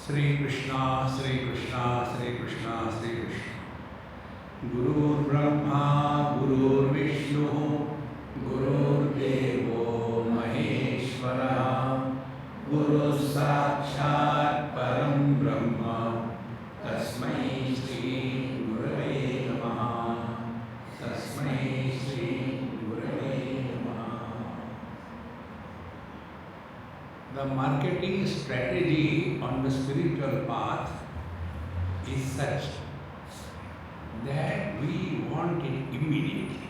Sri Krishna, Sri Krishna, Sri Krishna, Sri Krishna. Gurur Brahma, Gurur Vishnu, Gurur Devo Maheshwara, Guru Sakshat Param Brahma, Tasmai Shri Gurave Namaha, Tasmai Shri Gurave Namaha. The marketing strategy on the spiritual path is such that we want it immediately.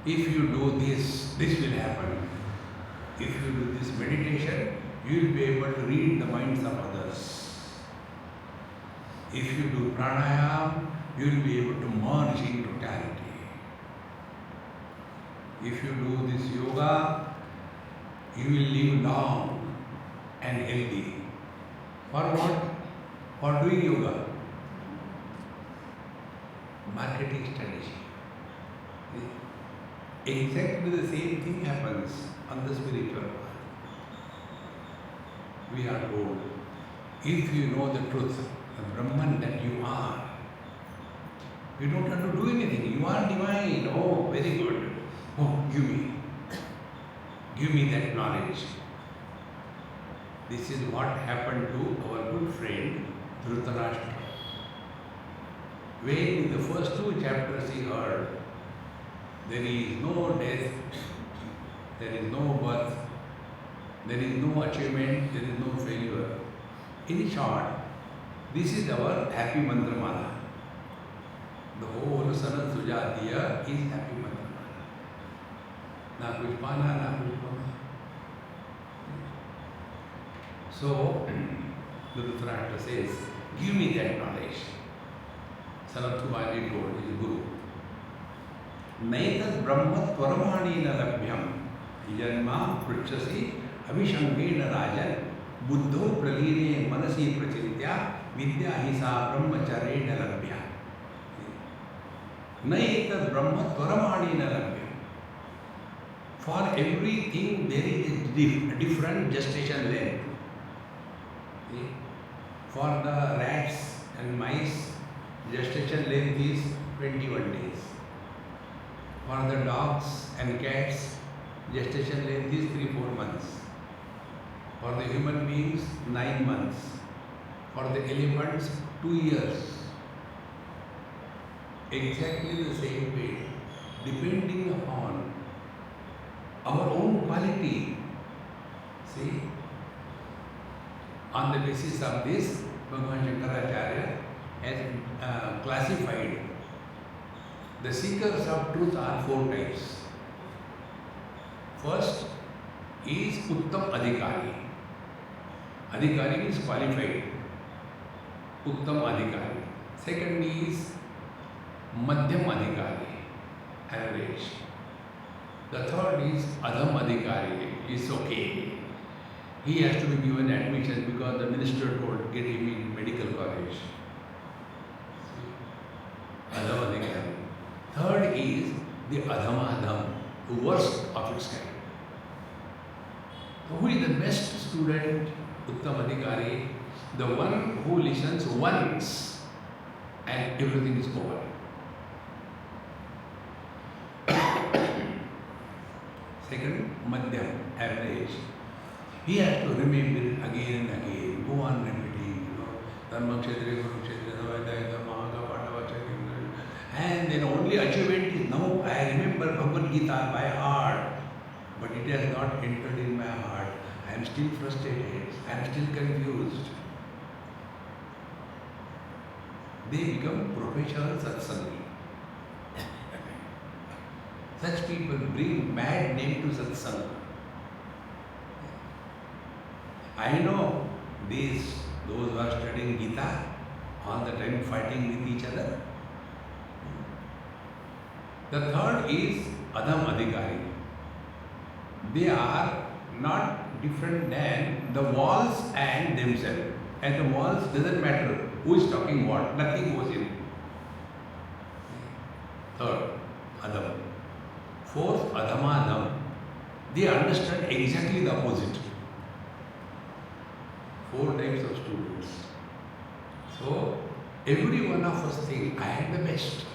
If you do this, this will happen. If you do this meditation, you will be able to read the minds of others. If you do pranayama, you will be able to merge in totality. If you do this yoga, you will live long and healthy. For what? For doing yoga. Marketing strategy. Exactly the same thing happens on the spiritual path. We are told, if you know the truth, the Brahman that you are, you don't have to do anything. You are divine. Oh, very good. Oh, give me that knowledge. This is what happened to our good friend Dhritarashtra. When in the first two chapters he heard, there is no death, there is no birth, there is no achievement, there is no failure. In short, this is our happy mantra mala. The whole Sanat Sujatiya is happy mantra. Na kuch pana, na kuch pana. So, the Dhritarashtra says, give me that knowledge. Sanat Sujatiya told his Guru. Naitat Brahma Tvaramani labhyam Janma Pruchasi Abhishangena Rajan Buddho Praline Manasi Prachitya Vidya Hisa Brahmacharena labhya. Naitat Brahma Tvaramani labhyam. For everything there is a different gestation length. For the rats and mice, gestation length is 21 days. For the dogs and cats, gestation length is 3-4 months. For the human beings, 9 months. For the elephants, 2 years. Exactly the same way, depending upon our own quality. See, on the basis of this, Bhagavan Shankaracharya has classified the seekers of truth are 4 types. First is Uttam Adhikari. Adhikari means qualified. Uttam Adhikari. Second is Madhyam Adhikari, average. The third is Adham Adhikari, is okay. He has to be given admission because the minister told get him in medical college. Adham Adhikari. Third is the Adhamadham, the worst of its kind. So who is the best student? Uttam Adhikari, the one who listens once and everything is over. Second, Madhyam, average. He has to remember it again and again, go on repeating, Dharma Ch-3, Guru Ch-3, and then only achievement is now I remember Bhagavad Gita by heart, but it has not entered in my heart. I am still frustrated, I am still confused. They become professional satsangi. Such people bring bad name to satsang. I know those who are studying Gita all the time fighting with each other. The third is Adham Adhikari. They are not different than the walls and themselves. And the walls doesn't matter who is talking what, nothing goes in. Third, Adham. Fourth, Adhamadham. They understand exactly the opposite. 4 types of students. So, every one of us think, I am the best.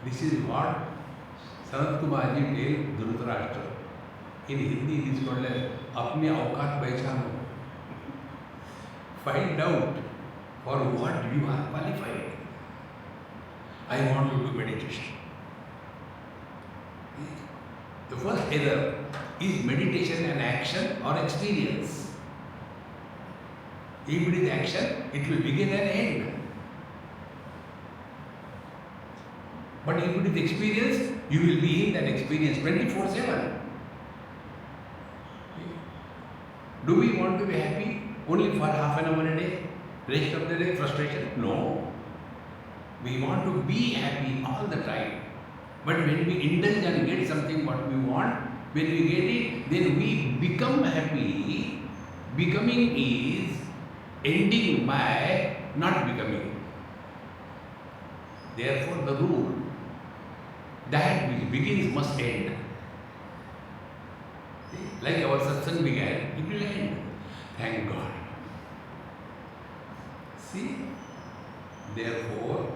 This is what Sanat ji tell Dhritarashtra. In Hindi it is called as apne awqat pehchano. Find out for what you are qualified. I want to do meditation. The first error is meditation an action or experience. If it is action, it will begin and end. But if it is experience, you will be in that experience 24/7. Do we want to be happy only for half an hour a day? Rest of the day frustration? No. We want to be happy all the time. But when we indulge and get something what we want, when we get it, then we become happy. Becoming is ending by not becoming. Therefore, the rule that which begins must end. Like our satsang began, it will end. Thank God. See? Therefore,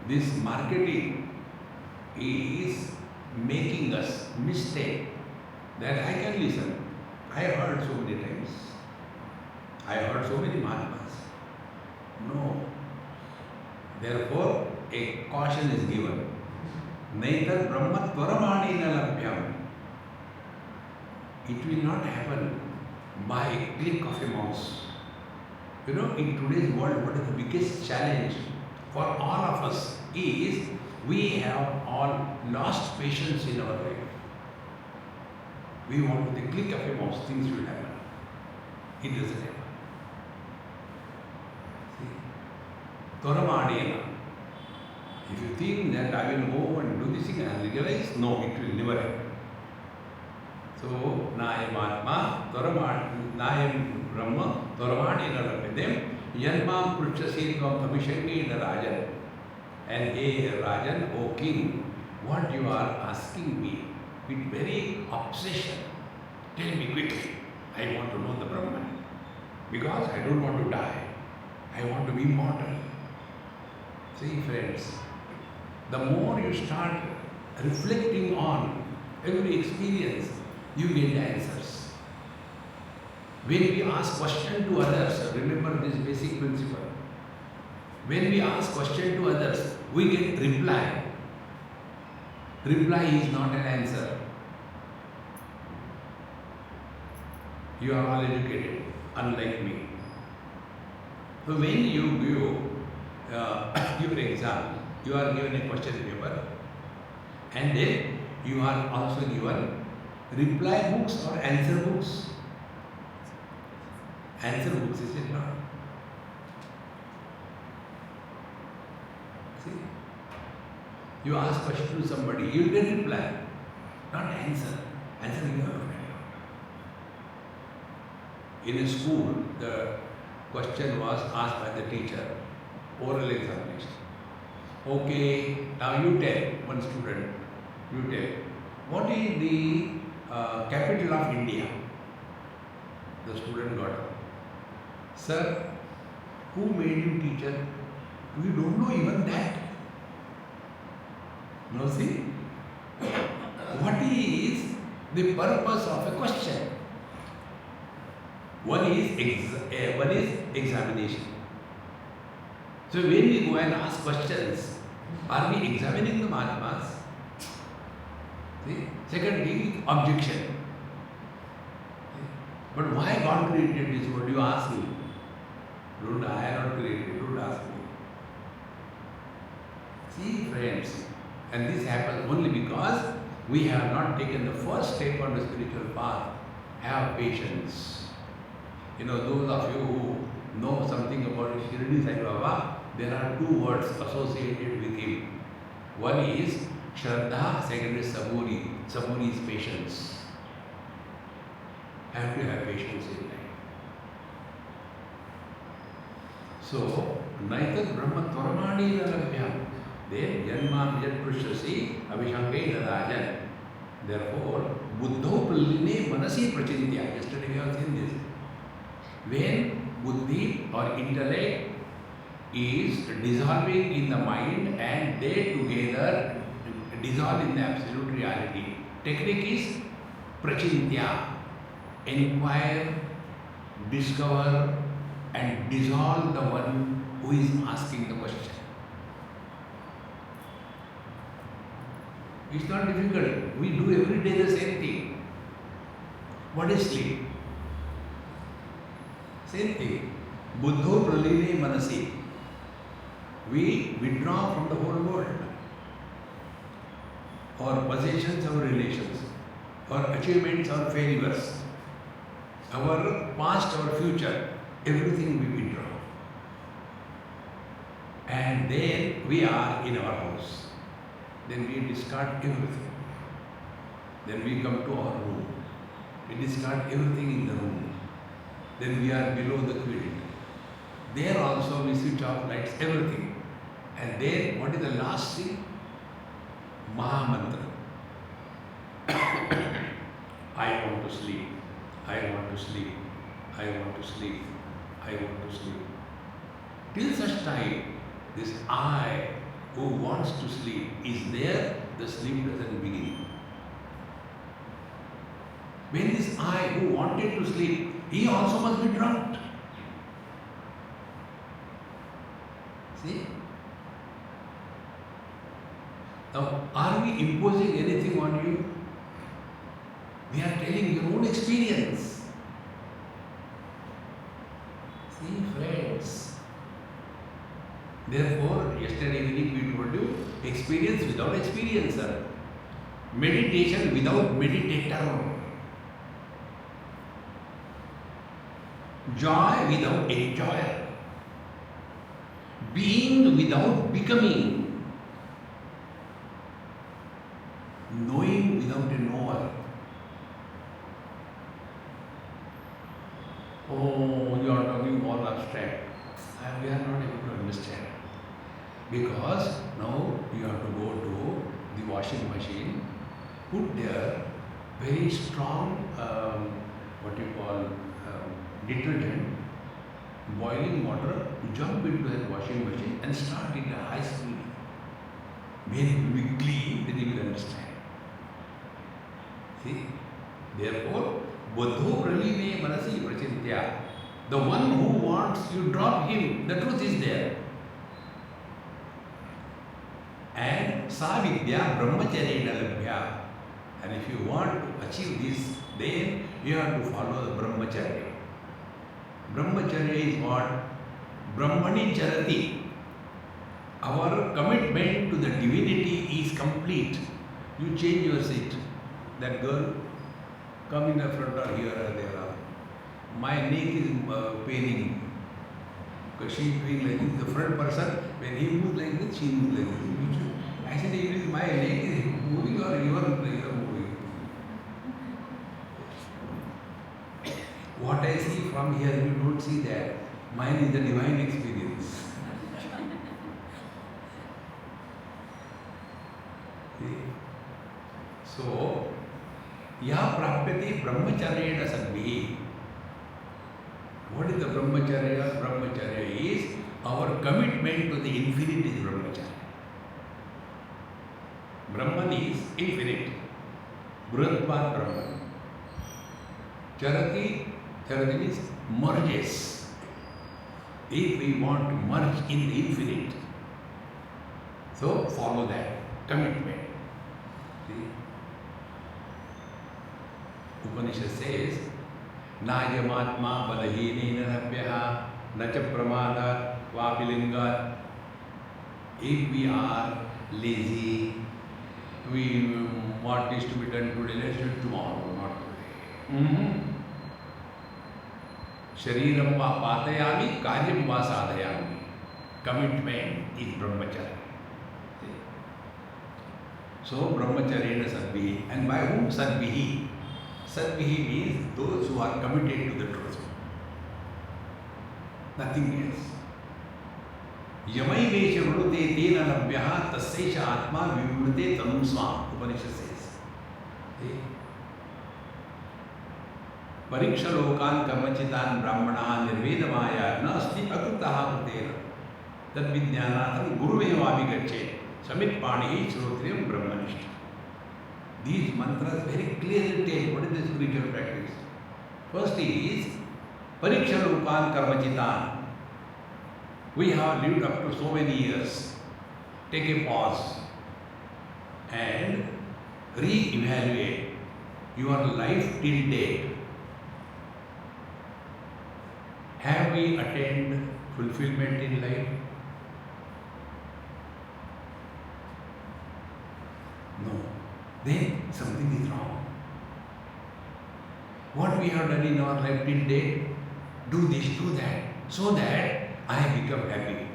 this marketing is making us mistake that I can listen. I heard so many times. I heard so many Mahatmas. No. Therefore, a caution is given. Naitar Brahma Tvaramani Labhyam. It will not happen by a click of a mouse. You know, in today's world, what is the biggest challenge for all of us is we have all lost patience in our life. We want with the click of a mouse, things will happen. It doesn't happen. See? Toramadena. If you think that I will go and do this thing and realize, no, it will never happen. So, Nayam Atma, Nayam Brahma, Toramadena Rapidem, Yanmam Pruchasi Tvam Abhishangi Rajan. And hey Rajan, O King, what you are asking me with very obsession, tell me quickly. I want to know the Brahman. Because I don't want to die. I want to be immortal. See friends, the more you start reflecting on every experience, you get answers. When we ask question to others, remember this basic principle. When we ask question to others, we get reply. Reply is not an answer. You are all educated, unlike me. So when you give exam, you are given a question paper, and then you are also given reply books or answer books. Answer books, is it not? See? You ask question to somebody, you will get reply, not answer. Answer you have to find out. In a school, the question was asked by the teacher, oral examination. Okay, now you tell, one student, you tell, what is the capital of India? The student got up. Sir, who made you teacher? We don't know even that. No, see? What is the purpose of a question? One is examination. So when we go and ask questions, are we examining the Mahatmas? See? Secondly, objection. But why God created this world? You ask me. Don't I am not created. Don't ask me. See, friends, and this happens only because we have not taken the first step on the spiritual path. Have patience. You know, those of you who know something about Shirdi Sai Baba, there are two words associated with him. One is Shraddha, second is Saburi. Saburi is patience. Have to have patience in life. So, Naitat Brahma Tvaramani Labhyam. Then Janmam Yat Prushyasi Abhishangai Rajan. Therefore, Buddho praline manasi prachintya. Yesterday we have seen this. When buddhi or intellect is dissolving in the mind and they together dissolve in the absolute reality. Technique is prachintya. Inquire, discover and dissolve the one who is asking the question. It's not difficult. We do every day the same thing. What is sleep? Same thing. Buddho praline manasi. We withdraw from the whole world. Our possessions, our relations, our achievements, our failures, our past, our future, everything we withdraw. And then we are in our house. Then we discard everything. Then we come to our room. We discard everything in the room. Then we are below the quilt. There also we switch off lights, everything. And then what is the last thing? Mahamantra. I want to sleep. I want to sleep. I want to sleep. I want to sleep. Till such time, this I who wants to sleep is there, the sleep doesn't begin. When this I who wanted to sleep, he also must be drunk. See? Now, are we imposing anything on you? We are telling your own experience. See, friends. Therefore, yesterday evening we told you, experience without experiencer. Meditation without meditator. Joy without enjoyer. Being without becoming. Knowing without a knower. Oh, you are talking all abstract. We are not able to understand. Because now you have to go to the washing machine, put there very strong, what you call, detergent, boiling water, jump into that washing machine and start it at high speed. When it will be clean, then you will understand. See? Therefore, Buddho praline manasi prachintya. The one who wants, you drop him, the truth is there. And sa vidya brahmacharya labhya. And if you want to achieve this, then you have to follow the brahmacharya. Brahmacharya is what? Brahmani charati. Our commitment to the divinity is complete. You change your seat. That girl, come in the front or here or there. My neck is paining. Because she is doing like this. The front person, when he moves like this, she moves like this. I said, it is my neck is moving or you are moving. What I see from here, you don't see that. Mine is the divine experience. See? So, ya prapyati brahmacharya sadbhi. What is the brahmacharya? Brahmacharya is our commitment to the infinite is brahmacharya. Brahman is infinite. Brahman Brahman. Charati means merges. If we want to merge in the infinite, so follow that commitment. See? Upanishad says, Nayamatma balahinena nabhyaha nacha pramada vapilingat. If we are lazy, we want this to be done today, let's do it tomorrow, not today. Shariram va patayami, karyam va sadhayami. Commitment is brahmacharya. So brahmacharya sadbhi. And by whom sadbhi? Sadbhi means those who are committed to the truth. Nothing else. Yamai vesha vrute tena labhyaha tasesha atma vivurte tanum swam. Upanishad says. Parikshalokan karmachitan brahmana nirvedamaya nasti akrutaha pratena tadvidyanatam guruvevami gacche samit pani shrotriyam brahmanishta. These mantras very clearly tell what is the spiritual practice. First is Parikshalokan karmachitan. We have lived up to so many years. Take a pause and re-evaluate your life till date. Have we attained fulfillment in life? No. Then something is wrong. What we have done in our life till date, do this, do that, so that I become happy.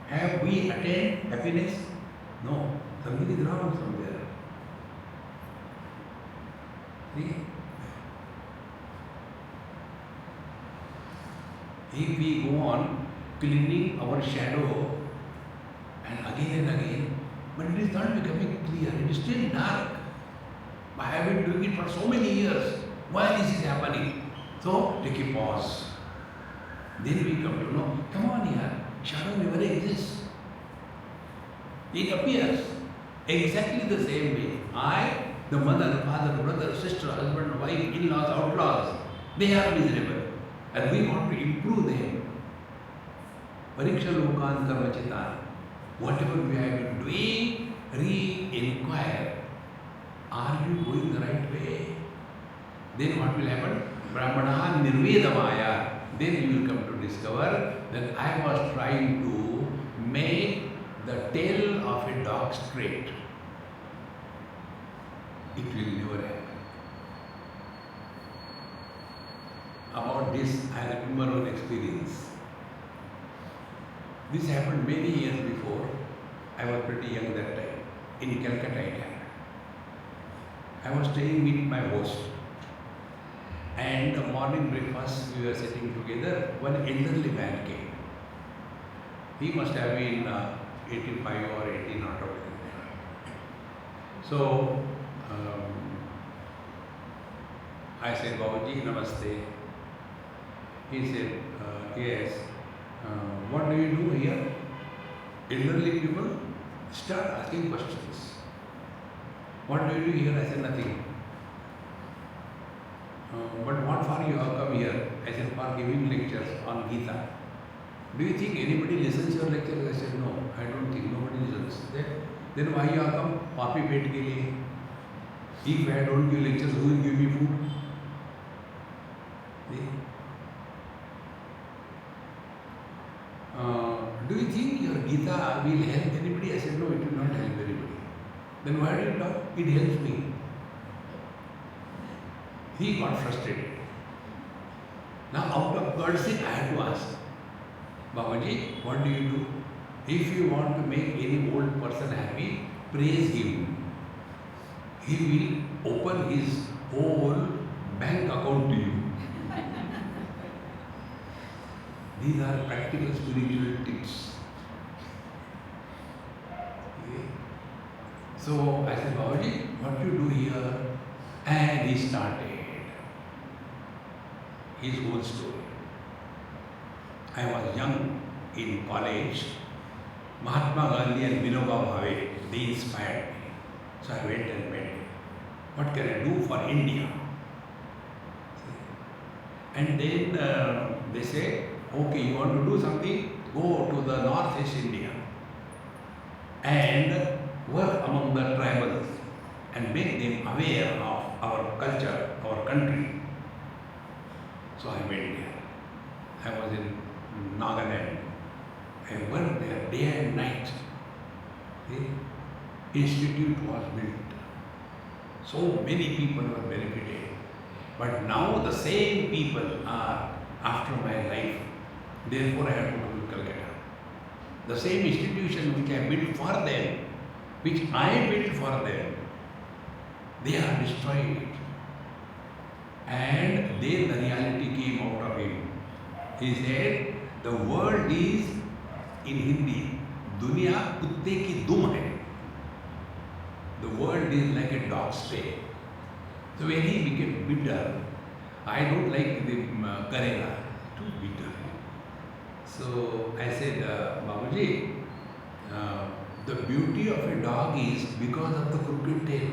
Have we attained happiness? No. Something is wrong somewhere. See? If we go on cleaning our shadow and again, but it is not becoming clear, it is still dark. I have been doing it for so many years. Why this is happening? So take a pause. Then we come to know, come on here, shadow never exists. It appears exactly the same way. I, the mother, the father, the brother, sister, husband, wife, in-laws, outlaws, they are miserable. And we want to improve them. Parikshalokan karmachitan. Whatever we have been doing, re-inquire. Are you going the right way? Then what will happen? Brahmana nirvedamaya. Then you will come to discover that I was trying to make the tail of a dog straight. It will never happen. About this, I remember one experience. This happened many years before. I was pretty young that time, in Calcutta, India. I was staying with my host. And the morning breakfast, we were sitting together. One elderly man came. He must have been 85 or 80, not over there. So, I said, Babaji, namaste. He said, yes. What do you do here? Elderly people start asking questions. What do you do here? I said, nothing. But what for you have come here? I said, for giving lectures on Gita. Do you think anybody listens to your lectures? I said, no, I don't think nobody listens. Then why you have come? Papi pet ke liye. If I don't give lectures, who will give me food? See? Do you think your Gita will help anybody? I said, no, it will not help anybody. Then why do you talk? It helps me. He got frustrated. Now, out of courtesy, I had to ask, Babaji, what do you do? If you want to make any old person happy, praise him. He will open his whole bank account to you. These are practical spiritual tips. Okay. So I said, Babaji, what you do here? And he started his whole story. I was young in college. Mahatma Gandhi and Vinoba Bhave, they inspired me. So I went and met him. What can I do for India? And then they said, okay, you want to do something? Go to the Northeast India and work among the tribals and make them aware of our culture, our country. So I went there. I was in Nagaland. I worked there day and night. The institute was built. So many people were benefited. But now the same people are after my life. Therefore I have to go to Calcutta. The same institution which I built for them, which I built for them, they are destroying it. And then the reality came out of him. He said, the world is, in Hindi, Dunya kutte ki dum hai. The world is like a dog's tail. So when he became bitter, I don't like the karela, too bitter. So I said, Babuji, the beauty of a dog is because of the crooked tail.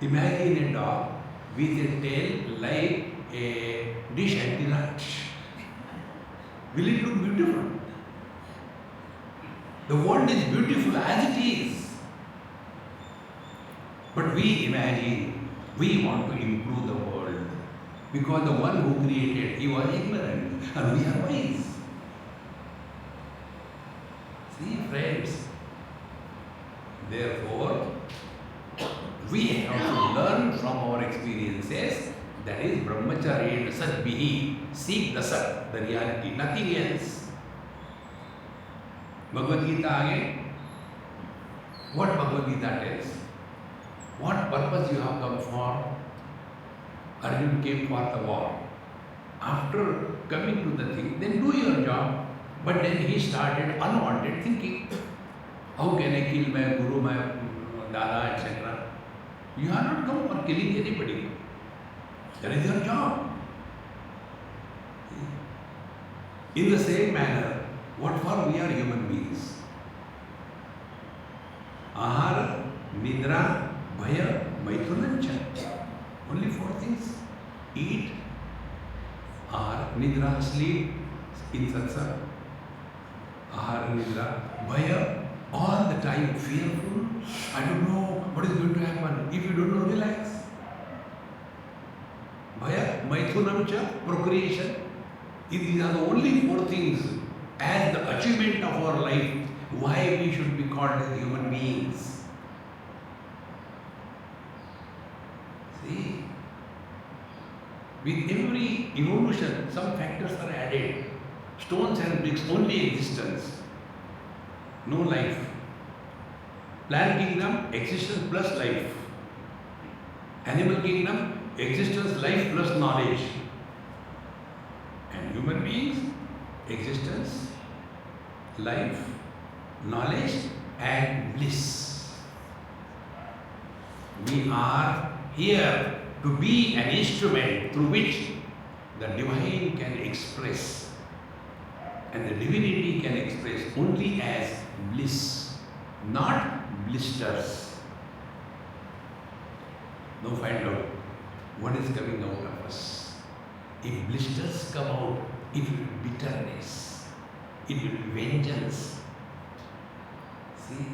Imagine a dog with a tail like a dish antenna. Will it look beautiful? The world is beautiful as it is. But we imagine we want to improve the world because the one who created, he was ignorant and we are wise. See, friends, therefore, we have to learn from our experiences. That is brahmacharya sat bihi. Seek the sat, the reality, nothing else. Bhagavad Gita again. What Bhagavad Gita tells? What purpose you have come for? Arjuna came for the war. After coming to the thing, then do your job. But then he started unwanted thinking. How can I kill my guru, my dada, etc.? You are not come for killing anybody. That is your job. In the same manner, what for we are human beings? Ahara, nidra, bhaya, maithunancha. Only 4 things. Eat, ahara, nidra, sleep in satsang. Ahara, nidra, bhaya, all the time fearful. I don't know what is going to happen. If you don't know, relax. Bhaya, maithunamcha, procreation. These are the only 4 things as the achievement of our life. Why we should be called as human beings. See, with every evolution, some factors are added. Stones and bricks, only existence, no life. Plant kingdom, existence plus life. Animal kingdom, existence, life plus knowledge. And human beings, existence, life, knowledge and bliss. We are here to be an instrument through which the divine can express, and the divinity can express only as bliss, not blisters. Now find out what is coming out of us. If blisters come out, it will be bitterness, it will be vengeance. See?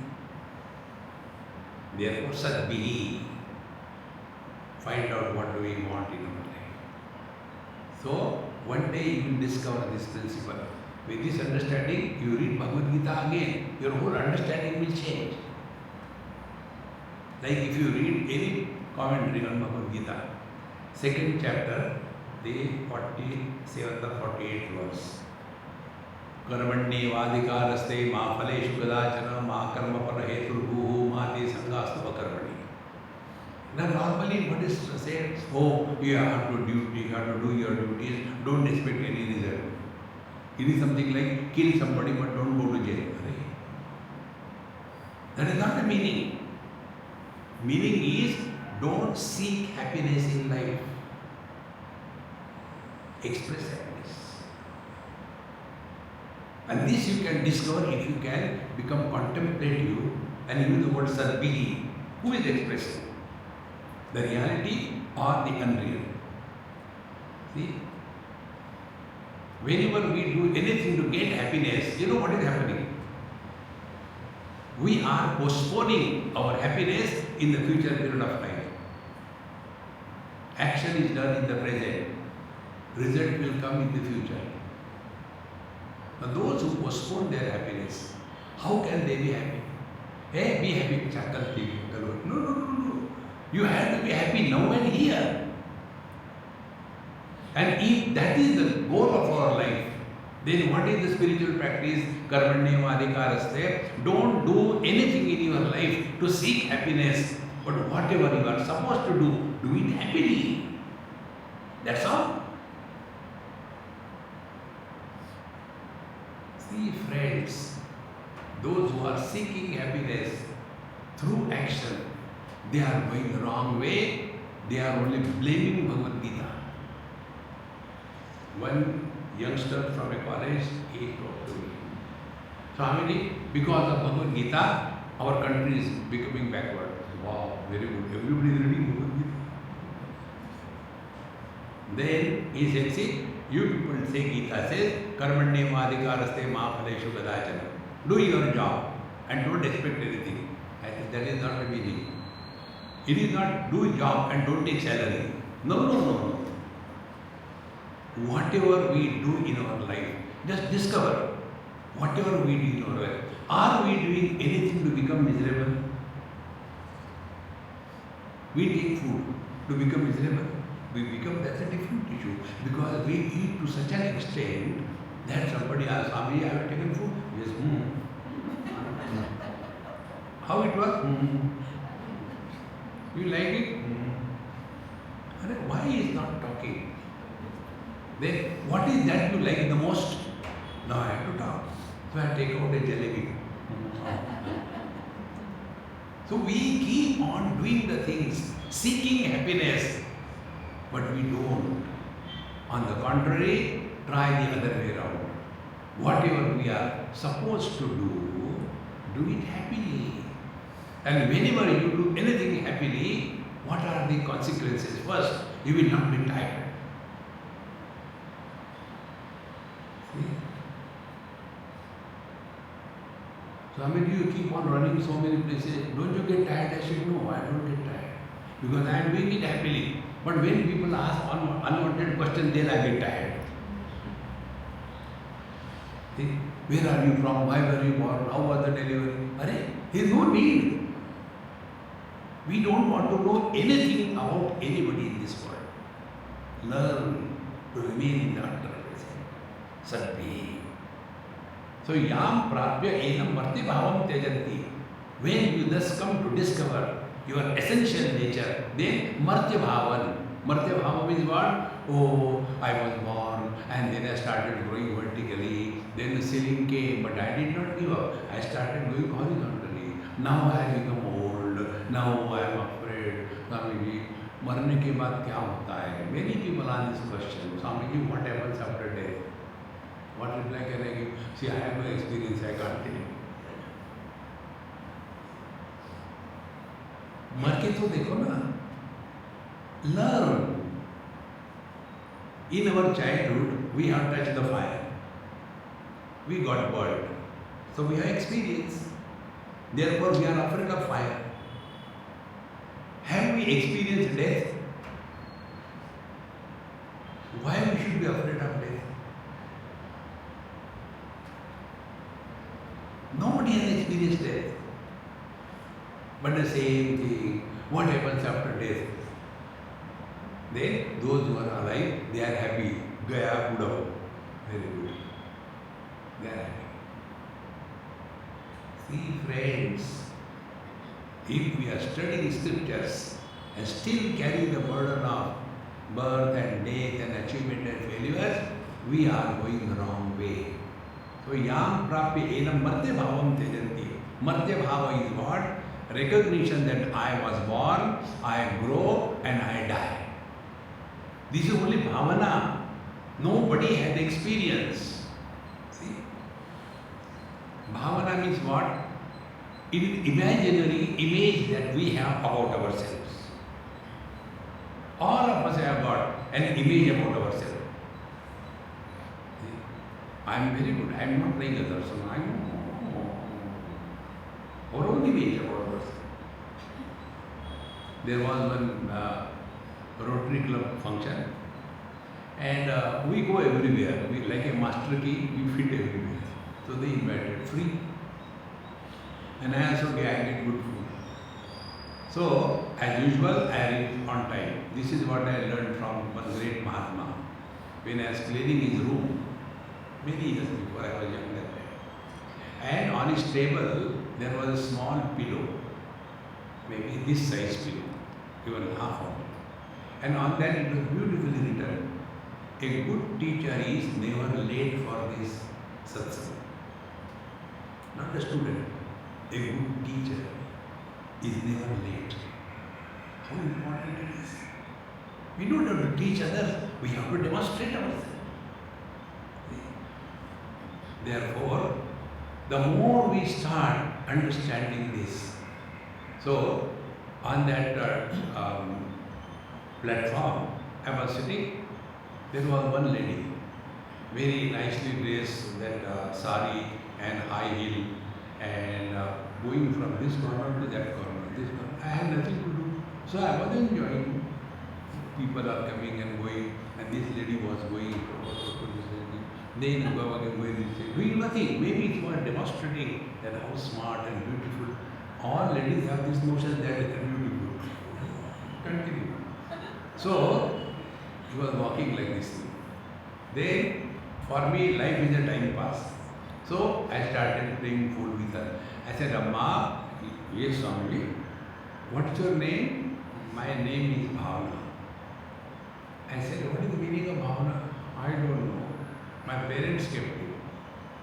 Therefore, sadbihi. Find out what do we want in our life. So, one day you will discover this principle. With this understanding, you read Bhagavad Gita again, your whole understanding will change. Like if you read any commentary on Bhagavad Gita, 2nd chapter, the 47th or 48th verse. Karmanyevadhikaraste ma phaleshu kadachana ma karma paraheturbuhu ma te sangastu karmani. Now normally what is said? Oh, you have to do your duties, don't expect any result. It is something like kill somebody but don't go to jail. That is not the meaning. Meaning is don't seek happiness in life. Express happiness. And this you can discover if you can become contemplative and use the word sadbihi. Who is expressing? The reality or the unreal? See? Whenever we do anything to get happiness, you know what is happening? We are postponing our happiness in the future period of time. Action is done in the present. Result will come in the future. Now those who postpone their happiness, how can they be happy? Hey, be happy. No. You have to be happy now and here. And if that is the goal of our life, then what is the spiritual practice? Karmanyevadhikaraste. Don't do anything in your life to seek happiness, but whatever you are supposed to do it happily. That's all. See, friends, those who are seeking happiness through action, they are going the wrong way they are only blaming Bhagavad Gita. One youngster from a college, he talked to me. Swamiji, because of Bhagavad Gita, our country is becoming backward. Wow, very good. Everybody is reading Bhagavad Gita. Then he said, see, you people say Gita says, Karmanyam adhikaraste ma phaleshu kadachana. Do your job and don't expect anything. I said, that is not the meaning. It is not do job and don't take salary. No. Whatever we do in our life, just discover whatever we do in our life. Are we doing anything to become miserable? We take food to become miserable. That's a different issue. Because we eat to such an extent that somebody asks, Swami, I have taken food? Yes, How it was? You like it? Why he is not talking? Then what is that you like the most? Now I have to talk. So I take out a jalebi. So we keep on doing the things, seeking happiness, but we don't. On the contrary, try the other way around. Whatever we are supposed to do it happily. And whenever you do anything happily, what are the consequences? First, you will not be tired. See? So, you keep on running so many places. Don't you get tired? I said, no, I don't get tired. Because I am doing it happily. But when people ask unwanted questions, then I get tired. See? Where are you from? Why were you born? How was the delivery? There is no need. We don't want to know anything about anybody in this world. Learn to remain in the understanding. Sadhi. So, yam prapya enam marti bhavam tejanti. When you thus come to discover your essential nature, then martya bhavan. Martya bhavam is what? Oh, I was born and then I started growing vertically. Then the ceiling came, but I did not give up. I started going horizontally. Now I have become old. Now I am afraid. Swamiji, marne ke baad kya hota hai? Many people ask this question. Swamiji, what happens after death? What reply can I give? See, I have no experience, I can't tell you. मर के तो देखो ना. Learn. In our childhood, we have touched the fire. We got burned. So we have experience. Therefore, we are afraid of fire. Have we experienced death? Why we should be afraid of death? Nobody has experienced death. But the same thing, what happens after death? Then those who are alive, they are happy. Gaya Buddha. Very good. They are happy. See, friends, if we are studying scriptures and still carry the burden of birth and death and achievement and failures, we are going the wrong way. So, yam prapya enam martya bhavam tejanti. Martya bhava is what? Recognition that I was born, I grow and I die. This is only bhavana. Nobody had experience. See? Bhavana means what? It is imaginary image that we have about ourselves. All of us have got an image about ourselves. I am very good. I am not like others. I know our own image about ourselves. There was one Rotary Club function, and we go everywhere. We like a master key. We fit everywhere. So they invited free, and I also get good food. So as usual, I reach on time. This is what I learned from one great Mahatma when I was cleaning his room many years before I was younger. And on his table there was a small pillow, maybe this size pillow, even half of it. And on that it was beautifully written, a good teacher is never late for this satsang. Not a student, a good teacher is never late. How important it is. We don't have to teach others, we have to demonstrate ourselves. Therefore, the more we start understanding this, so on that platform, I was sitting, there was one lady, very nicely dressed, that sari and high heel, and going from this corner to that corner, this corner. I had nothing to do, so I was enjoying. People are coming and going, and this lady was going to this lady. Then go again, going, doing nothing. Maybe it was demonstrating that how smart and beautiful. All ladies have this notion that they are beautiful. Continue. So he was walking like this. Then, for me, life is a time pass. So I started playing fool with her. I said, Amma, yes, Swami, what's your name? My name is Bhavana. I said, what is the meaning of Bhavana? I don't know. My parents kept it.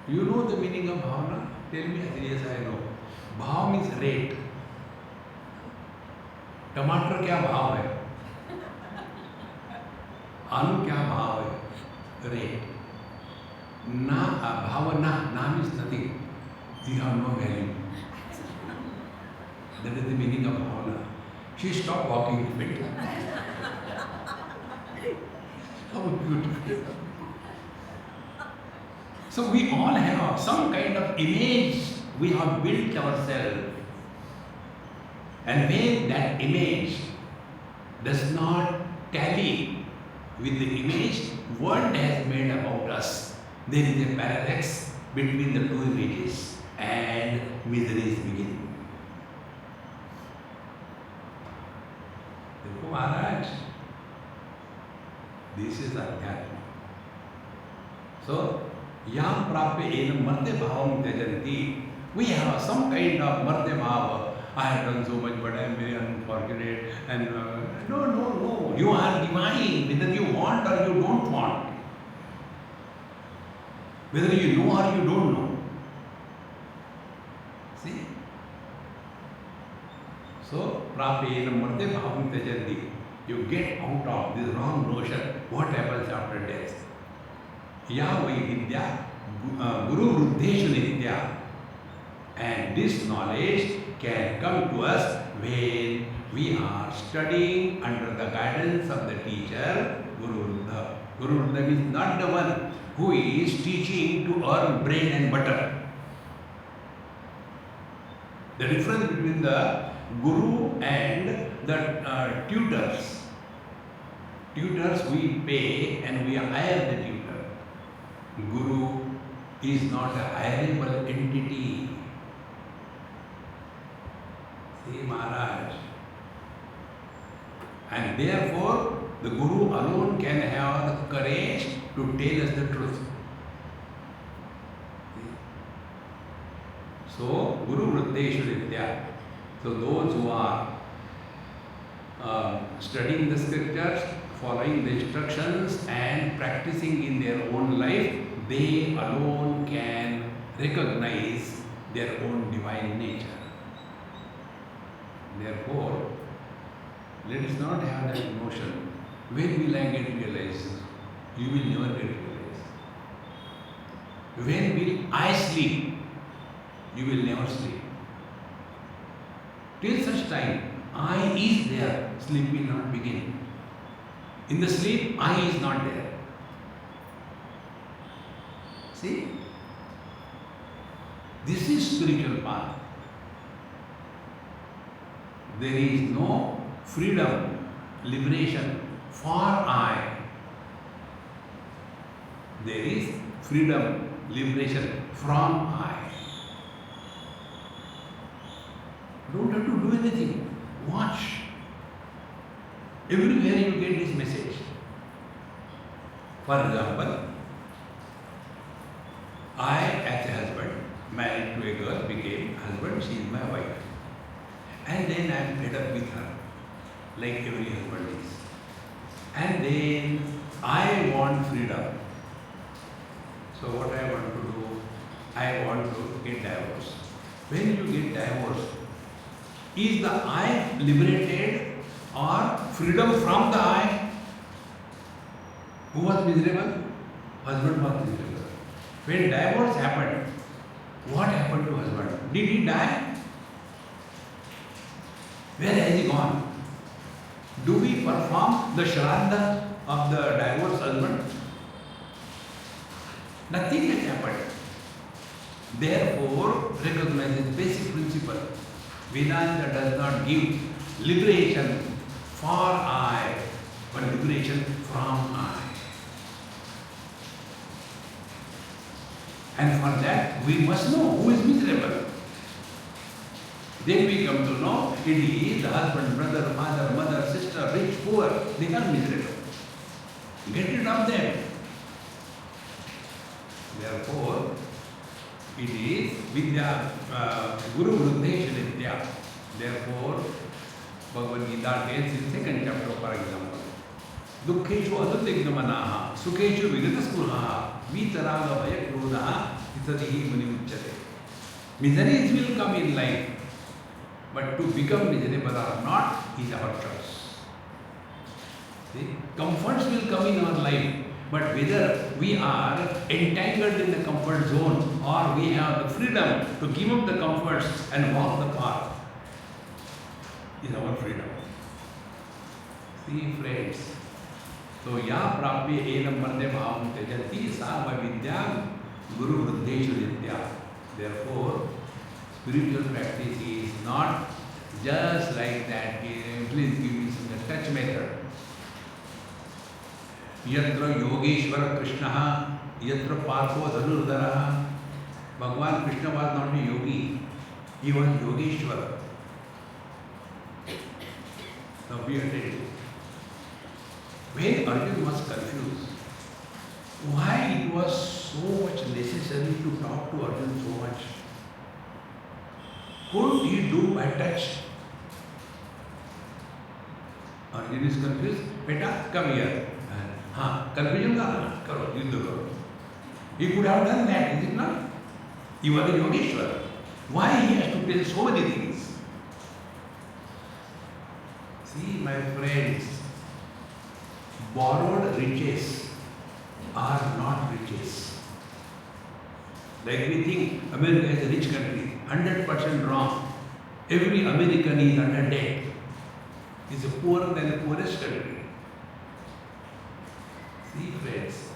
You know the meaning of Bhavana? Tell me. I said, yes, I know. Bhav means rate. टमाटर क्या भाव है? आलू क्या भाव है? Rate. Na, bhavana, na means nothing. You have no value. That is the meaning of bhavana. She stopped walking with it. How beautiful. So we all have some kind of image we have built ourselves. And when that image does not tally with the image world has made about us, there is a paradox between the two images and miseries begin. Therefore, Maharaj, this is Adhyatma. So, yam prapya enam martya bhavam tyajanti. We have some kind of martya bhava. I have done so much, but I am very unfortunate. And no. You are divine, whether you want or you don't want. Whether you know or you don't know. See? So, prapya enam martya bhavam tyajanti. You get out of this wrong notion. What happens after death? Ya vai vidya, guru vruddheshu nitya. And this knowledge can come to us when we are studying under the guidance of the teacher, Guru Vruddha. Guru Vruddha is not the one who is teaching to earn bread and butter. The difference between the Guru and the tutors. Tutors we pay and we hire the tutor. Guru is not a hireable entity. See, Maharaj. And therefore, the Guru alone can have the courage to tell us the truth. So, Guru Vruddheshu Nitya. So, those who are studying the scriptures, following the instructions and practicing in their own life, they alone can recognize their own divine nature. Therefore, let us not have that notion, when will I get realized? You will never get realized. When will I sleep? You will never sleep. Till such time, I is there, sleep will not begin. In the sleep, I is not there. See? This is spiritual path. There is no freedom, liberation for I. There is freedom, liberation from I. Don't have to do anything. Watch. Everywhere you get this message. For example, I as a husband, married to a girl, became husband, she is my wife. And then I am fed up with her, like every husband is. And then I want freedom. So what I want to do, I want to get divorced. When you get divorced, is the I liberated or freedom from the I? Who was miserable? Husband was miserable. When divorce happened, what happened to husband? Did he die? Where has he gone? Do we perform the shraddha of the divorced husband? Nothing has happened. Therefore, recognize this basic principle. Vedanta does not give liberation for I, but liberation from I. And for that, we must know who is miserable. Then we come to know it is the husband, brother, father, mother, sister, rich, poor, they are miserable. Get rid of them. Therefore, it is Vidya, Guru Vruddhesha Nitya. Therefore, Bhagavad Gita tells in second chapter, for example, Dukkheshu anutigmanaha, Sukheshu vigataskurha, Vitaraga Bhaya Krudaha, Itadihi Muni Uchate. Miseries will come in life, but to become miserable or not is our choice. See? Comforts will come in our life, but whether we are entangled in the comfort zone or we have the freedom to give up the comforts and walk the path is our freedom. See friends, so ya prapya enam marde bhavam tejati sarva vidya guru vruddheshu nitya. Therefore, spiritual practice is not just like that. Please give me some touch method. Yatra Yogeshwara Krishna, Yatra Partho Dhanurdhara. Bhagavan Krishna was not a yogi, he was Yogeshwara. Now be attentive. When Arjuna was confused, why it was so much necessary to talk to Arjuna so much? Couldn't he do by touch? Arjuna is confused. Beta, come here. Confusion ka karo, yuddha karo. He could have done that, is it not? He was a Yogeshwara. Why he has to tell so many things? See, my friends, borrowed riches are not riches. Like we think America is a rich country, 100% wrong. Every American is under debt. Is poorer than the poorest country. See friends,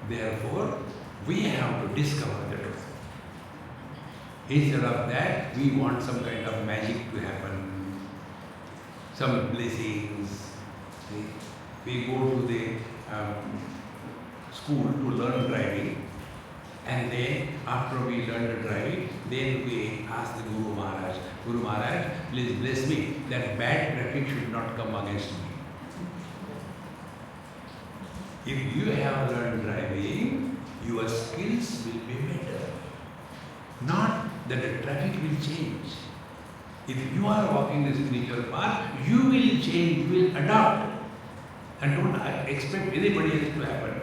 therefore we have to discover the truth. Instead of that, we want some kind of magic to happen, some blessings. See? We go to the school to learn driving, and then after we learn the driving, then we ask the Guru Maharaj, please bless me that bad traffic should not come against me. If you have learned driving, your skills will be better. Not that the traffic will change. If you are walking the spiritual path, you will change, you will adapt. And don't expect anybody else to happen.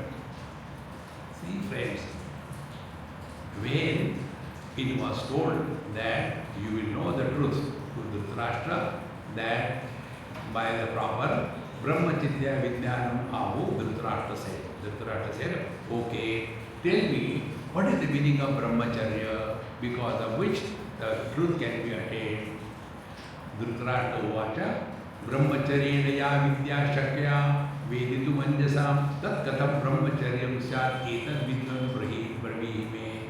See friends, when it was told that you will know the truth to Dhritarashtra, that by the proper Brahmacharya Vidyanam Ahu, Dhritarashtra said. Dhritarashtra said, okay, tell me what is the meaning of Brahmacharya, because of which the truth can be attained. Dhritarashtra Uvacha, Brahmacharya ya Vidya Shakya Veditu Manjasam Tat Katham Brahmacharyam Syat Etat Vidvan Brahime.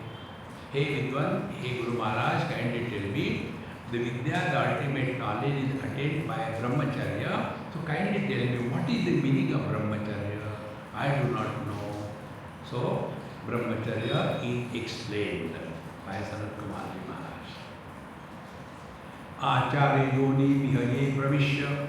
Hey Vidwan, hey Guru Maharaj, kindly tell me, the Vidya, the ultimate knowledge is attained by Brahmacharya. So kindly tell me, what is the meaning of Brahmacharya? I do not know. So, Brahmacharya is explained by Sanat Maharaj. Acharya yoni vihaye pravishya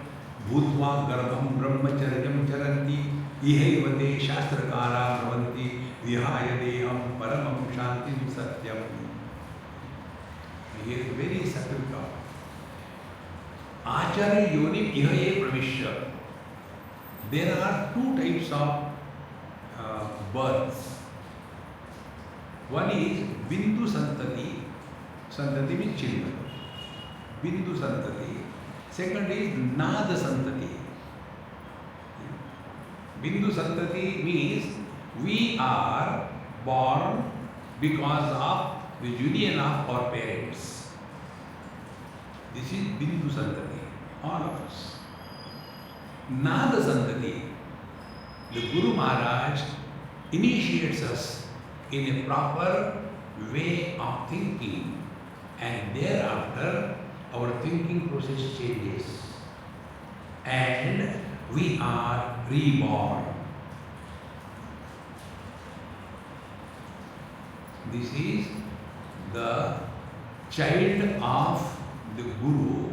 bhutva garbham brahmacharyam charanti ihevate shastrakara pravanti vihaya deham paramam shantim satyam. Here is very subtle talk. Acharya yoni vihaye pravishya. There are two types of births. One is Bindu Santati. Santati means children. Bindu Santati. Second is Nada Santati. Bindu Santati means we are born because of the union of our parents. This is Bindu Santati, all of us. Nada Santati, the Guru Maharaj initiates us in a proper way of thinking, and thereafter our thinking process changes and we are reborn. This is the child of the Guru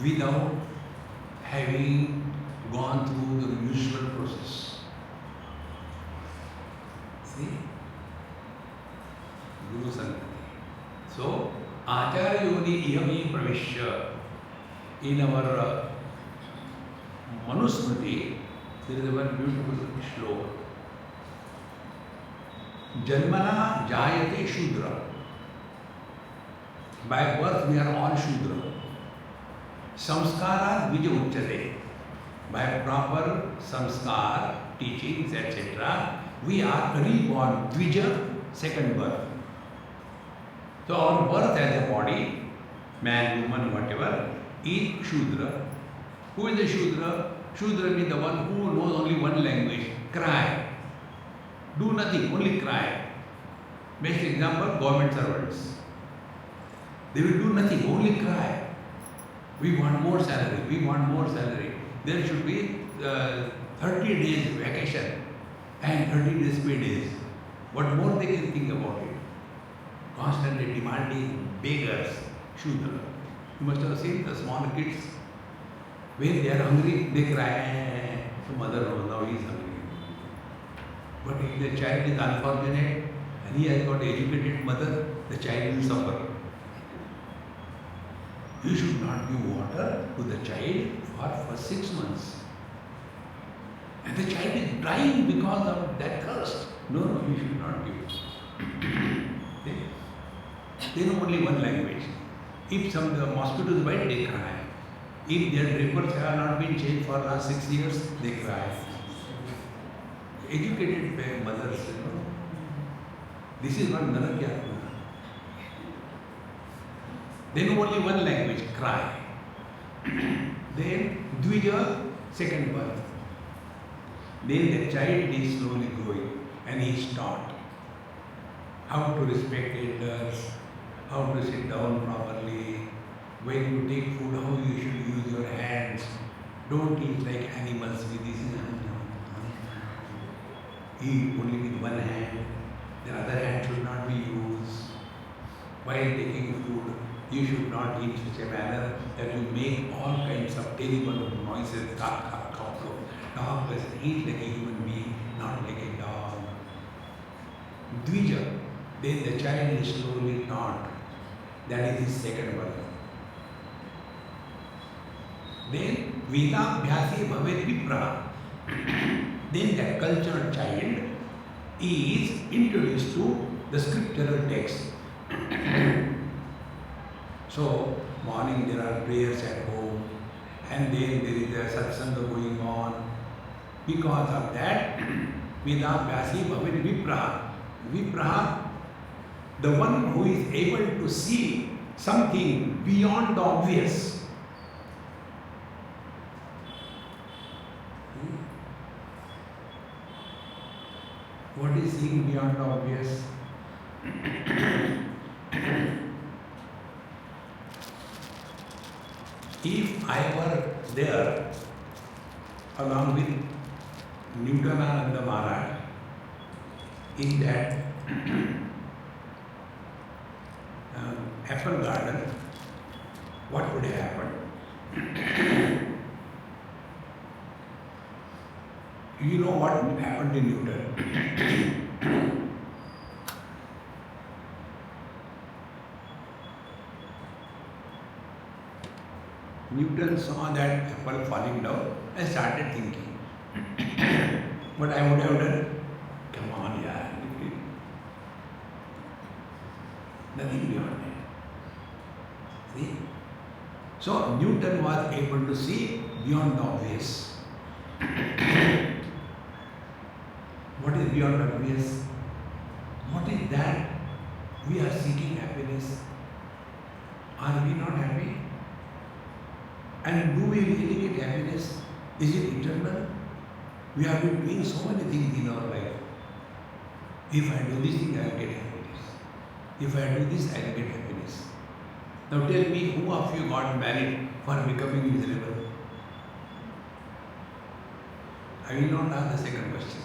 without having gone through the usual process. See? Guru Santati. So, Acharya Yoni Ihami Pravishya. In our Manusmriti, there is one beautiful shloka. Janmana Jayate Shudra. By birth we are all Shudra. Samskara Vija Uchate. By proper samskar, teachings, etc., we are reborn. Dvija, second birth. So our birth as a body, man, woman, whatever, is Shudra. Who is the Shudra? Shudra means the one who knows only one language, cry. Do nothing, only cry. Best example, government servants. They will do nothing, only cry. We want more salary, we want more salary. There should be 30 days vacation and 30 days pay days. What more they can think about it? Constantly demanding beggars, Shudra. You must have seen the small kids. When they are hungry, they cry. So mother knows now he is hungry. But if the child is unfortunate and he has got educated mother, the child will suffer. You should not give water to the child for 6 months. And the child is dying because of that thirst. No, you should not give. They know only one language. If some mosquitoes bite, they cry. If their diapers have not been changed for last 6 years, they cry. Educated mothers, This is not Narakyatma. They know only one language, cry. Then Dvija, second birth. Then the child is slowly growing and he is taught how to respect elders, how to sit down properly, when you take food, how you should use your hands. Don't eat like animals with this hand. Eat only with one hand. The other hand should not be used. While taking food, you should not eat in such a manner that you make all kinds of terrible noises. Dog does eat like a human being, not like a dog. Dvija, then the child is slowly taught. That is his second birth. Then Vedabhyasi Bhavet Vipra. Then that cultured child is introduced to the scriptural text. So, morning there are prayers at home, and then there is a satsanga going on. Because of that, Vedabhyasi Bhavet Vipra. Vipra, the one who is able to see something beyond the obvious. What is seeing beyond the obvious? If I were there along with Newtonananda Maharaj in that apple garden, what would have happened? You know what happened in Newton? Newton saw that apple falling down and started thinking. What I would have done? Come on, yeah. Nothing beyond that. See? So Newton was able to see beyond the obvious. What is beyond obvious? What is that? We are seeking happiness. Are we not happy? And do we really get happiness? Is it eternal? We have been doing so many things in our life. If I do this thing, I will get happiness. If I do this, I will get happiness. Now tell me, who of you got married for becoming miserable? I will not ask the second question.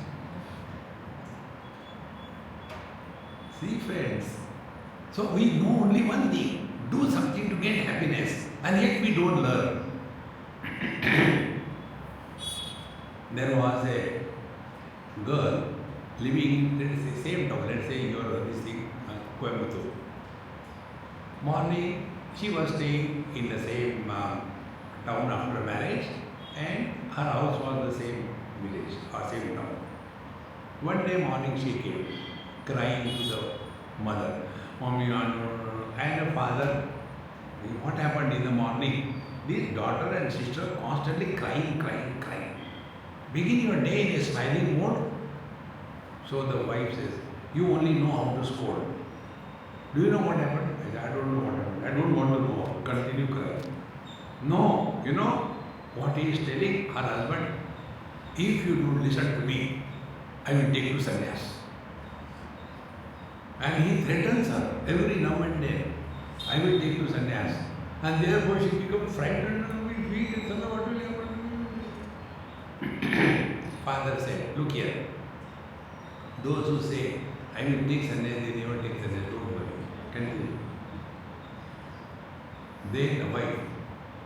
See, friends, so we know only one thing, do something to get happiness, and yet we don't learn. There was a girl living in the same town, let's say you are this thing, Coimbatore. Morning, she was staying in the same town after marriage, and her house was the same village or same town. One day morning she came, crying to the mother, Mommy, and her father. What happened in the morning? This daughter and sister constantly crying. Begin your day in a smiling mode. So the wife says, you only know how to scold. Do you know what happened? I said, I don't know what happened. I don't want to know. Continue crying. No, you know what he is telling her husband? If you don't listen to me, I will take you sannyas. And he threatens her every now and then. I will take you sannyas. And therefore she becomes frightened and will feel it. What will happen? Father said, look here. Those who say, I will take sannyas, they never take sannyas. Don't worry. Continue. Then the wife,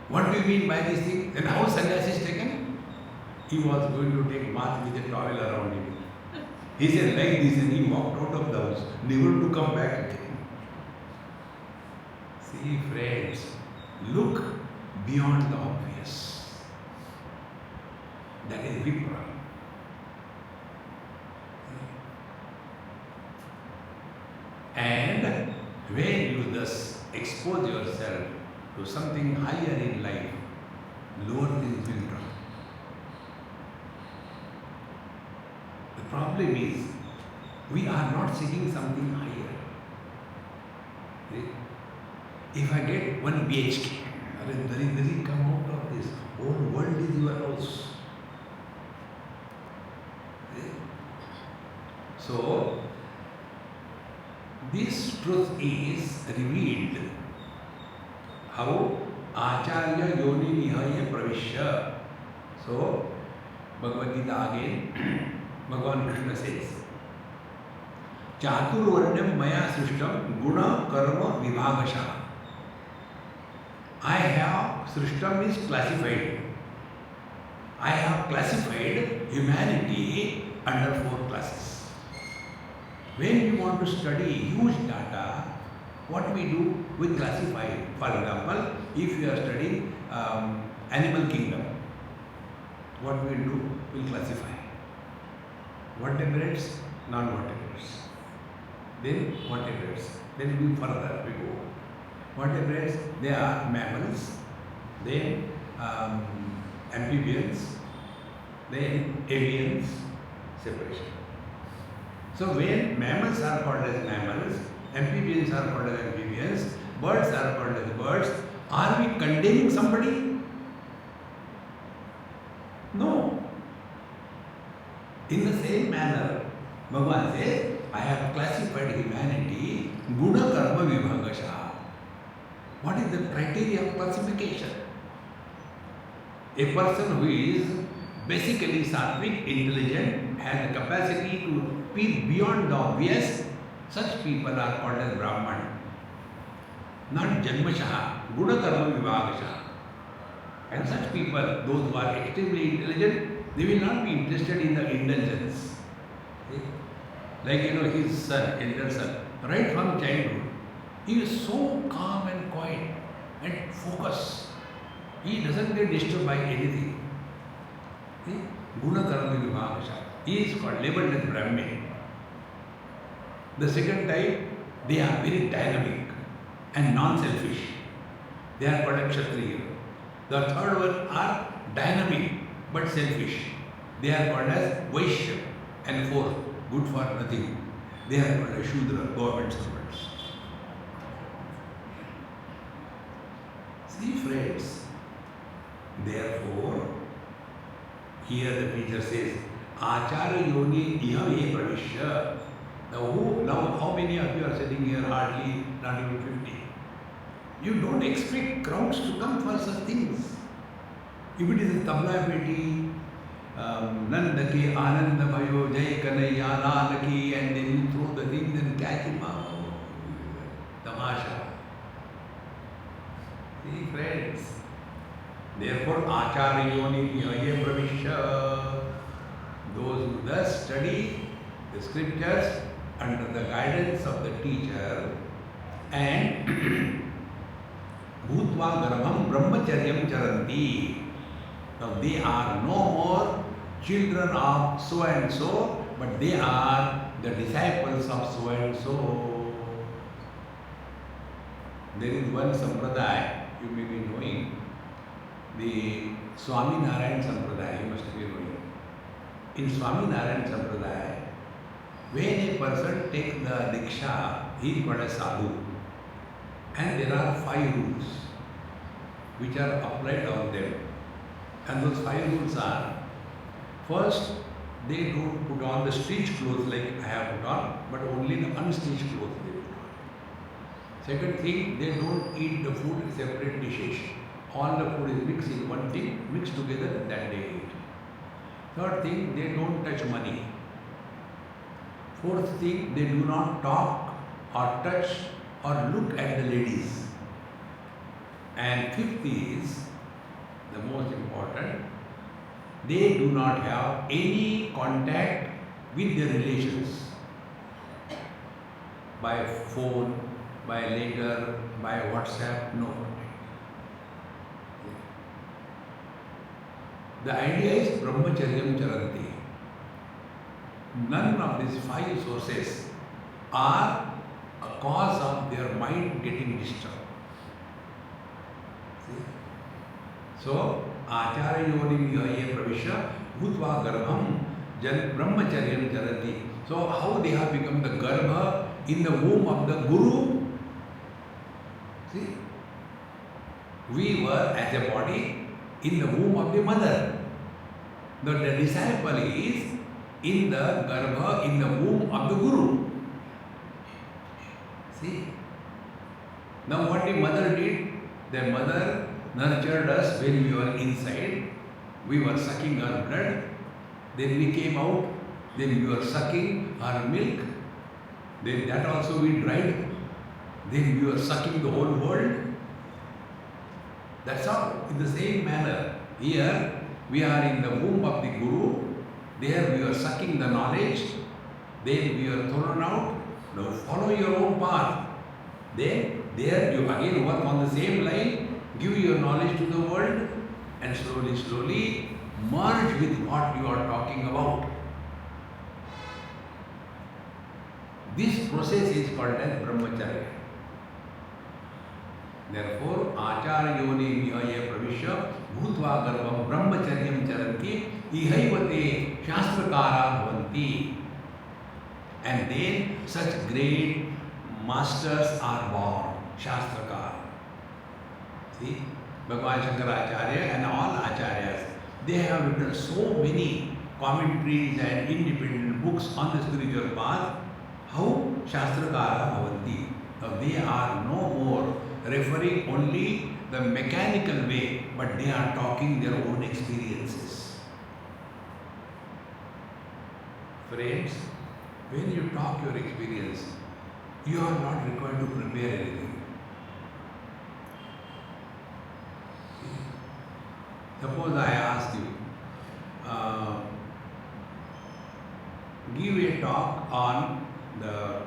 what do you mean by this thing? Then how sannyas is taken? He was going to take bath with a towel around him. He said like this and he walked out of the house, never to come back again. See, friends, look beyond the obvious. That is big problem. And when you thus expose yourself to something higher in life, lower things will drop. The problem is, we are not seeking something higher. If I get 1 BHK, Dari come out of this. Whole world is your house. So, this truth is revealed. How? Acharya yoni nihaya pravishya. So, Bhagavad Gita again, Bhagavan Krishna says, Chaturvarnyam maya srishtam guna karma vibhagasha. I have, srishtam is classified. I have classified humanity under 4 classes. When we want to study huge data, what we do? We classify. For example, if you are studying animal kingdom, what we do? We classify. Vertebrates, non-vertebrates. Then vertebrates. Then we further we go. Vertebrates, they are mammals, then amphibians, then avians, separation. So when mammals are called as mammals, amphibians are called as amphibians, birds are called as birds, are we condemning somebody? No. In the same manner, Bhagavan says, I have classified humanity guna karma vibhagasha. What is the criteria of classification? A person who is basically sattvic, intelligent, has the capacity to peer beyond the obvious, such people are called as Brahman. Not Janmashaha, Guna Karma Vibhagasha. And such people, those who are extremely intelligent, they will not be interested in the indulgence. Like his son, elder son, right from childhood, he is so calm and quiet and focused. He doesn't get disturbed by anything. Guna Karma Vibhagasha. He is called labeled as Brahmin. The second type, they are very dynamic and non-selfish. They are called Ch-3. The third one are dynamic but selfish. They are called as Vaishya. And fourth, good for nothing. They are called as Shudra, government servants. See friends, therefore, here the teacher says, Acharya Yoni Iha Ye Pravishya. Now how many of you are sitting here? Hardly, not even 50. You don't expect crowds to come for such things. If it is a tabla peti, Nanda ki Ananda Bhayo Jai Kanaya Lal ki, and then you throw the things and catch him out. Tamasha. See friends. Therefore, Acharya Yoni Iha Pravishya. Those who thus study the scriptures under the guidance of the teacher and Bhutva Garbham Brahmacharyam Charanti. Now they are no more children of so and so, but they are the disciples of so and so. There is one sampradaya, you may be knowing, the Swami Narayan Sampradaya, you must be knowing. In Swami Narayan Sampradaya, when a person takes the Diksha, he is called a sadhu. And there are 5 rules which are applied on them. And those 5 rules are, first, they don't put on the stitched clothes like I have put on, but only the unstitched clothes they put on. Second thing, they don't eat the food in separate dishes. All the food is mixed in one thing, mixed together, that they eat. Third thing, they don't touch money. Fourth thing, they do not talk or touch or look at the ladies. And fifth is, the most important, they do not have any contact with their relations. By phone, by letter, by WhatsApp, no contact. The idea is Brahmacharyam Charanti. None of these 5 sources are a cause of their mind getting disturbed. See? So, Acharya Yoni Vihaye Pravishya Bhutva Garbham Jan Brahmacharyam Charanti. So, how they have become the Garbha in the womb of the Guru? See? We were as a body in the womb of the mother. The disciple is in the Garbha, in the womb of the Guru. See? Now what the mother did? The mother nurtured us when we were inside. We were sucking our blood. Then we came out. Then we were sucking our milk. Then that also we dried. Then we were sucking the whole world. That's all. In the same manner, here we are in the womb of the Guru. There we are sucking the knowledge. Then we are thrown out. Now follow your own path. Then there you again work on the same line. Give your knowledge to the world. And slowly, slowly merge with what you are talking about. This process is called as Brahmacharya. Therefore, Acharya Yoni Vihaye Pravishya Bhutva Garbham Brahmacharyam Charanti Ihaivate Shastrakara Bhavanti. And then such great masters are born, Shastrakara. See, Bhagavan Shankaracharya and all Acharyas, they have written so many commentaries and independent books on the spiritual path. How Shastrakara Bhavanti. Now they are no more referring only the mechanical way, but they are talking their own experiences. Friends, when you talk your experience, you are not required to prepare anything. Suppose I ask you, give a talk on the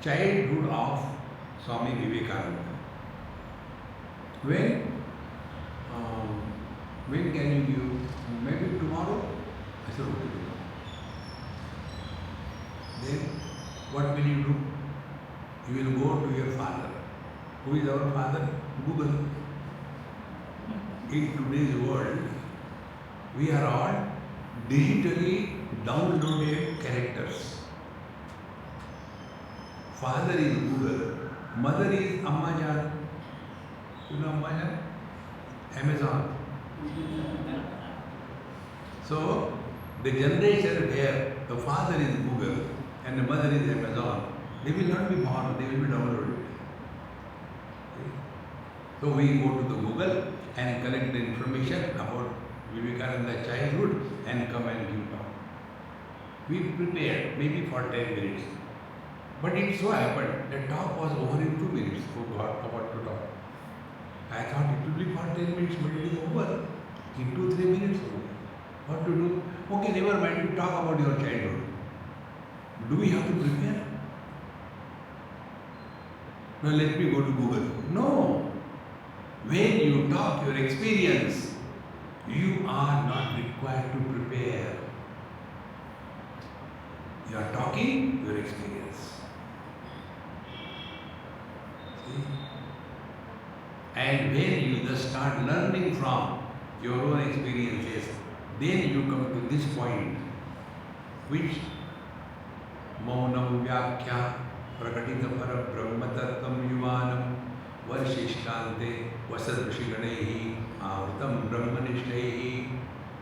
childhood of Swami Vivekananda. When can you give? Maybe tomorrow? I said, okay, tomorrow. Then, what will you do? You will go to your father. Who is our father? Google. In today's world, We are all digitally downloaded characters. Father is Google, mother is Ammajan. You know Ammajan? Amazon. So, the generation where the father is Google and the mother is Amazon, they will not be born, they will be downloaded. So we go to the Google and collect the information about Vivekananda's childhood and come and give talk. We prepared maybe for 10 minutes. But it so happened that talk was over in 2 minutes. Oh God, what to talk? I thought it would be for 10 minutes, but it is over in 2-3 minutes. What to do? Okay, never mind, you talk about your childhood. Do we have to prepare? Now let me go to Google. No. When you talk your experience, you are not required to prepare. You are talking your experience. See? And when you just start learning from your own experiences, then you come to this point, which Maunam Vyakhya Prakatita Para Brahma Tattvam Yuvanam Varshishkante Vasarvashiganehi Avritam Brahmanishnehi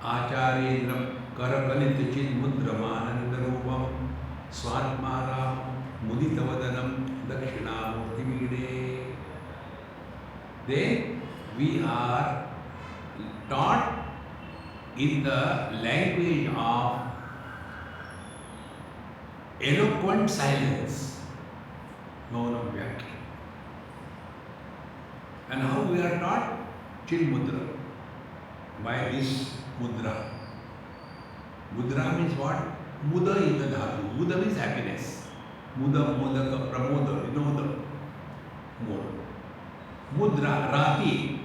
Acharendram Karakalit Chid Mudramanandarupam Swatmaram Muditavadanam Dakshinamurtimide. Then we are taught in the language of eloquent silence, Maunam Vyakhya. And how we are taught? Chid Mudra. By this Mudra. Mudra means what? Muda is the dhatu. Muda means happiness. Muda, Mudaka, Pramoda, you know the Muda. Mudra, Rati,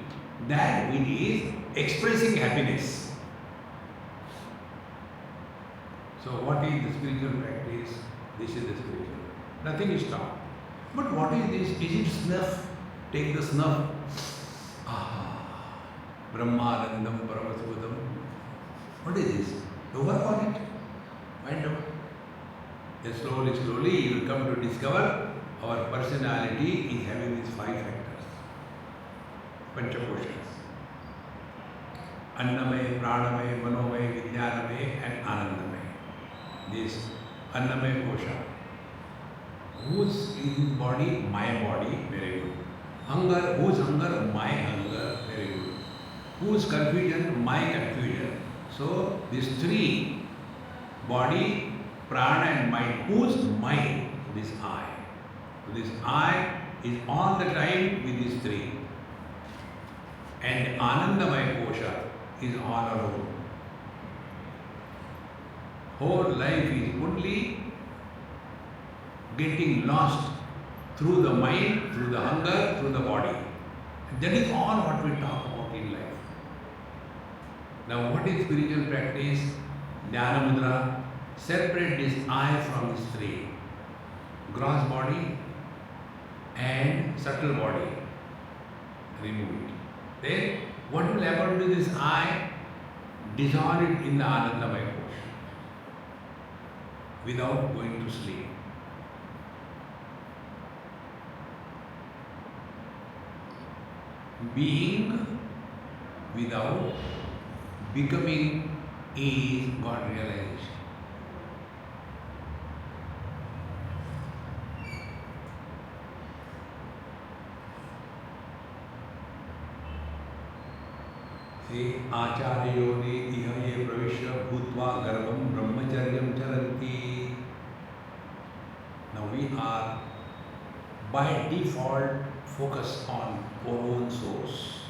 that which is expressing happiness. So what is the spiritual practice? This is the spiritual. Nothing is taught. But what is this? Is it snuff? Take the snuff. Brahmanandam Paramasudam. What is this? You work on it. Find out. Then slowly you will come to discover our personality is having these 5 factors. Panchakoshas. Annamay, Pranamay, Manomay, Vijnanamay and Anandamay. This Annamay Kosha. Whose is his body? My body. Very good. Hunger. Whose hunger? My hunger. Very good. Whose confusion? My confusion. So, these 3, body, prana and mind. Whose mind? This I. So, this I is all the time with these 3. And Anandamaya Kosha is all alone. Whole life is only getting lost through the mind, through the hunger, through the body. That is all what we talk about in life. Now what is spiritual practice? Dhyana Mudra. Separate this I from this 3. Gross body and subtle body. Remove it. Then what will happen to this I? Dissolve it in the Anandamaya Kosha without going to sleep. Being without becoming is God realization. See, Acharyone ihaye pravishya bhutva garbham brahmacharyam charanti. Now we are by default focused on our own source,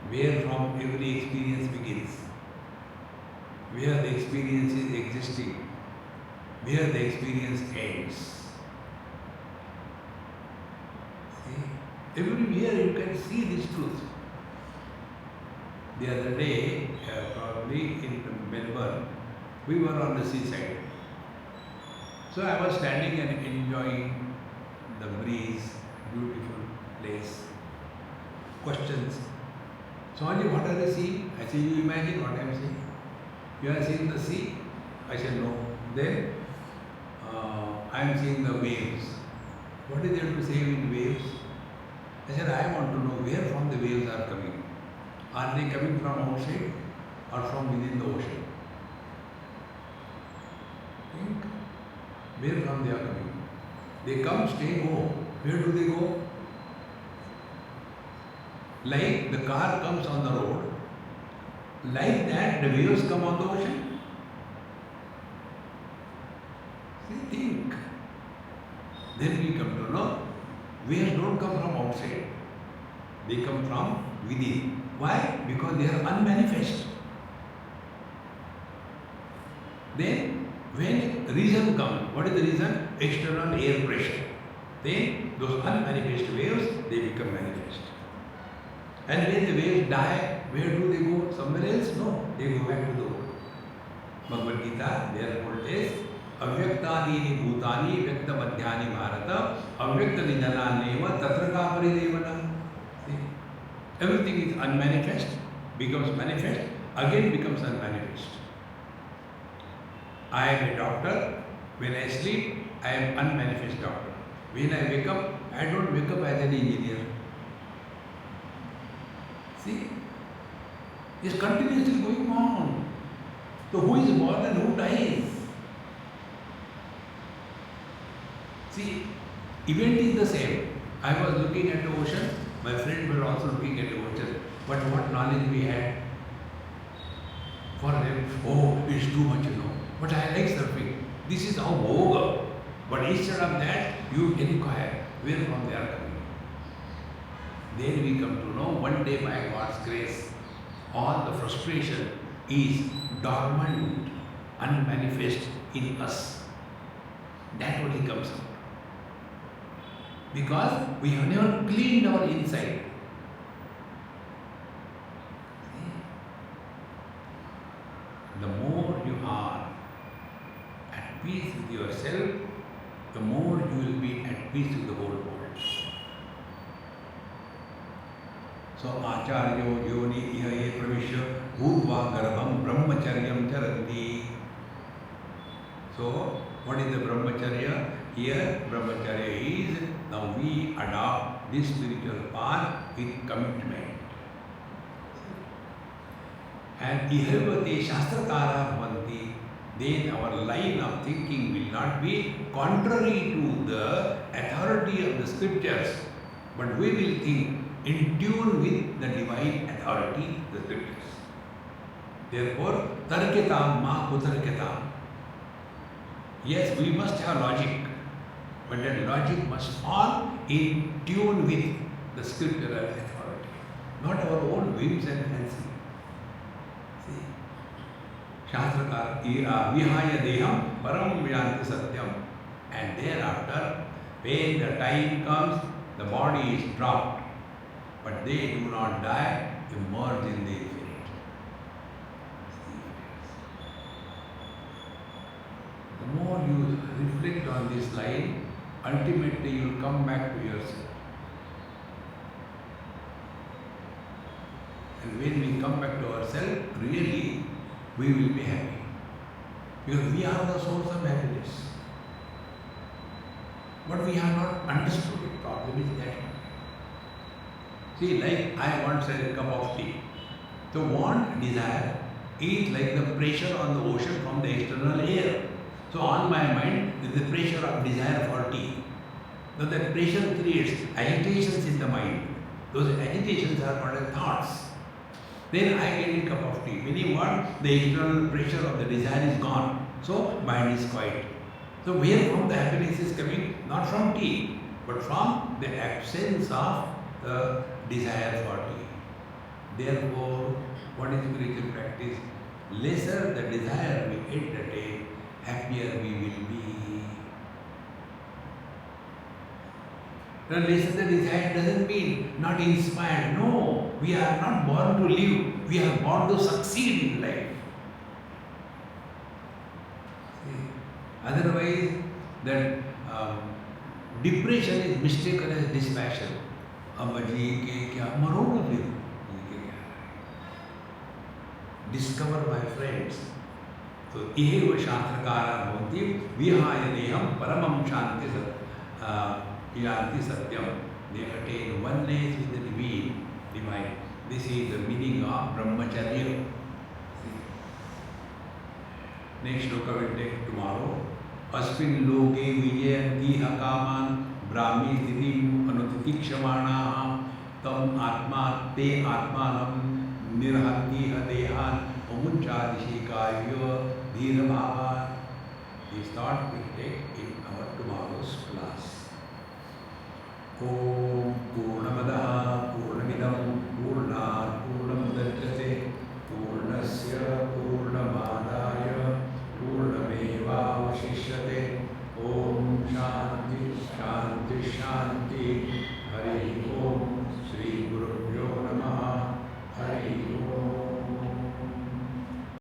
where from every experience begins, where the experience is existing, where the experience ends. See, everywhere you can see this truth. The other day, probably in Melbourne, we were on the seaside. So I was standing and enjoying the breeze, beautiful place. Questions. Swami, what are the sea? I said, you imagine what I am saying. You are seeing the sea? I said, no. Then I am seeing the waves. What is there to say with waves? I said, I want to know where from the waves are coming. Are they coming from outside or from within the ocean? Think. Where from they are coming? They come, stay, go. Where do they go? Like the car comes on the road, like that the waves come on the ocean. See, think. Then we come to know waves don't come from outside. They come from within. Why? Because they are unmanifest. Then when reason comes, what is the reason? External air pressure. Then those unmanifest waves, they become manifest. And when the waves die, where do they go? Somewhere else? No, they go back to the world. Bhagavad Gita, therefore says, Avyaktadini bhutani vyakta madhyani bharata avyakta nijananeva tatra ka paridevana. Everything is unmanifest, becomes manifest, again becomes unmanifest. I am a doctor. When I sleep, I am unmanifest doctor. When I wake up, I don't wake up as an engineer. See, it's continuously going on. So who is born and who dies? See, event is the same. I was looking at the ocean, my friend were also looking at the ocean. But what knowledge we had? For them, oh, it's too much, But I like surfing. This is how over. But instead of that, you inquire where from they are coming. Then we come to know one day by God's grace, all the frustration is dormant, unmanifest in us. That only comes out. Because we have never cleaned our inside. The more you are at peace with yourself, the more you will be at peace with the whole world. So Acharyo Yoni Ihaye Pravishya Bhutva Garbham Brahmacharyam Charanti. So what is the Brahmacharya? Here Brahmacharya is, now we adopt this spiritual path with commitment. And Ihayavate Shastrakara Bhavanti, then our line of thinking will not be contrary to the authority of the scriptures, but we will think in tune with the divine authority, the scriptures. Therefore, tarketam ma kutarketam. Yes, we must have logic, but that logic must fall in tune with the scriptural authority, not our own whims and fancy. Shastrakar vihaya deham param viyanti satyam. And thereafter, when the time comes, the body is dropped, but they do not die, emerge in the infinite. The more you reflect on this line, ultimately you will come back to yourself. And when we come back to ourselves, really, we will be happy. Because we are the source of happiness. But we have not understood it. Problem is that. See, like I once had a cup of tea. The want, desire is like the pressure on the ocean from the external air. So on my mind is the pressure of desire for tea. Now that pressure creates agitations in the mind. Those agitations are called as thoughts. Then I get a cup of tea. Meaning what? The external pressure of the desire is gone. So mind is quiet. So where from the happiness is coming? Not from tea, but from the absence of the desire for tea. Therefore, what is spiritual practice? Lesser the desire we entertain, happier we will be. Now, lesser the desire doesn't mean not inspired. No, we are not born to live. We are born to succeed in life. See? Otherwise, that depression is mistaken as dispassion. अब जी के क्या मरो ना फिर discover, my friends. So, iheva shastrakara bhavanti vihaya deham paramam shanti yanti satyam. They attain oneness with the divine. This is the meaning of brahmacharya. Next shloka will take tomorrow. Asmin loke vijayanti hakaman brahmi siddhim anutitikshamaanaha tam atma te atmanam nirhanti hadehan omunchadishikaya dhirabhavan. This thought will take in our tomorrow's class. Om Purnamadaha Purnamidam Purnat Purnamudachyate Purnasya Purnamadaya Purnamevavashishyate. Om Shanti Shanti Shanti.